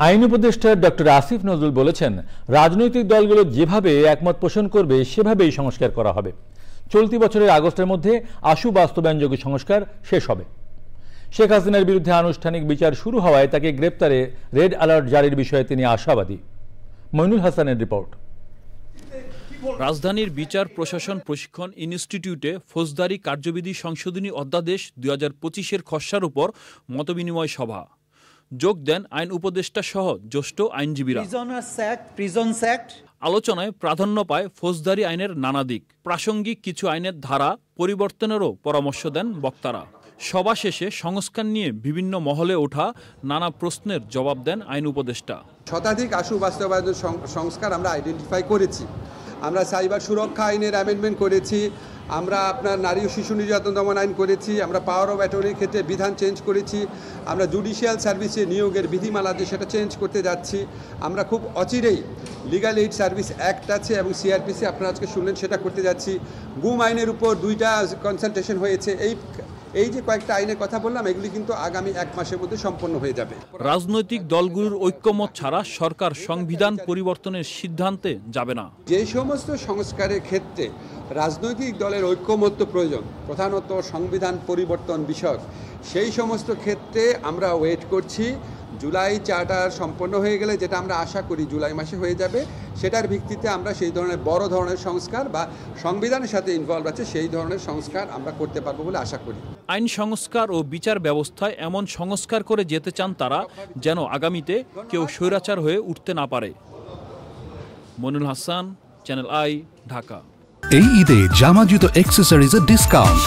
আইন উপদেষ্টা ডক্টর আসিফ নজরুল বলেছেন, রাজনৈতিক দলগুলো যেভাবে একমত পোষণ করবে সেভাবেই সংস্কার করা হবে। চলতি বছরের আগস্টের মধ্যে আশু বাস্তবায়নযোগ্য সংস্কার শেষ হবে। শেখ হাসিনার বিরুদ্ধে আনুষ্ঠানিক বিচার শুরু হওয়ায় তাকে গ্রেপ্তারে রেড অ্যালার্ট জারির বিষয়ে তিনি আশাবাদী। মইনুল হাসানের রিপোর্ট। রাজধানীর বিচার প্রশাসন প্রশিক্ষণ ইনস্টিটিউটে ফৌজদারি কার্যবিধি সংশোধনী অধ্যাদেশ 2025-এর খসড়ার উপর মতবিনিময় সভা। যোগ দেন আইন উপদেষ্টা সহ জ্যেষ্ঠ আইনজীবীরা। আলোচনায় প্রাধান্য পায় ফৌজদারি আইনের নানা দিক, প্রাসঙ্গিক কিছু আইনের ধারা পরিবর্তনেরও পরামর্শ দেন বক্তারা। সভা শেষে সংস্কার নিয়ে বিভিন্ন মহলে ওঠা নানা প্রশ্নের জবাব দেন আইন উপদেষ্টা। শতাধিক আশু বাস্তবায়ন সংস্কার আমরা আইডেন্টিফাই করেছি। আমরা সাইবার সুরক্ষা আইনের অ্যামেন্ডমেন্ট করেছি, আমরা আপনার নারী ও শিশু নির্যাতন দমন আইন করেছি, আমরা পাওয়ার অফ অ্যাটর্নির ক্ষেত্রে বিধান চেঞ্জ করেছি, আমরা জুডিশিয়াল সার্ভিসে নিয়োগের বিধিমালা যে সেটা চেঞ্জ করতে যাচ্ছি। আমরা খুব অচিরেই লিগ্যাল এইড সার্ভিস অ্যাক্ট আছে এবং সিআরপিসি আপনারা আজকে শুনলেন সেটা করতে যাচ্ছি। গুম আইনের উপর 2টা কনসালটেশন হয়েছে। এই যে কয়েকটা আইনের কথা বললাম, এগুলি কিন্তু আগামী 1 মাসের মধ্যে সম্পন্ন হয়ে যাবে। রাজনৈতিক দলগুলোর ঐক্যমত ছাড়া সরকার সংবিধান পরিবর্তনের সিদ্ধান্তে যাবে না। যে সমস্ত সংস্কারের ক্ষেত্রে রাজনৈতিক দলের ঐক্যমত্য প্রয়োজন, প্রধানত সংবিধান পরিবর্তন বিষয়ক, সেই সমস্ত ক্ষেত্রে আমরা ওয়েট করছি। জুলাই চার্টার সম্পন্ন হয়ে গেলে, যেটা আমরা আশা করি জুলাই মাসে হয়ে যাবে, সেটার ভিত্তিতে আমরা সেই ধরনের বড় ধরনের সংস্কার বা সংবিধানের সাথে ইনভলভ আছে সেই ধরনের সংস্কার আমরা করতে পারবো বলে আশা করি। আইন সংস্কার ও বিচার ব্যবস্থায় এমন সংস্কার করে যেতে চান তারা, যেন আগামীতে কেউ স্বৈরাচার হয়ে উঠতে না পারে। Moinul Hasan, Channel I, Dhaka. এই ঈদে জামা জুতো অ্যাক্সেসরিজের ডিসকাউন্ট।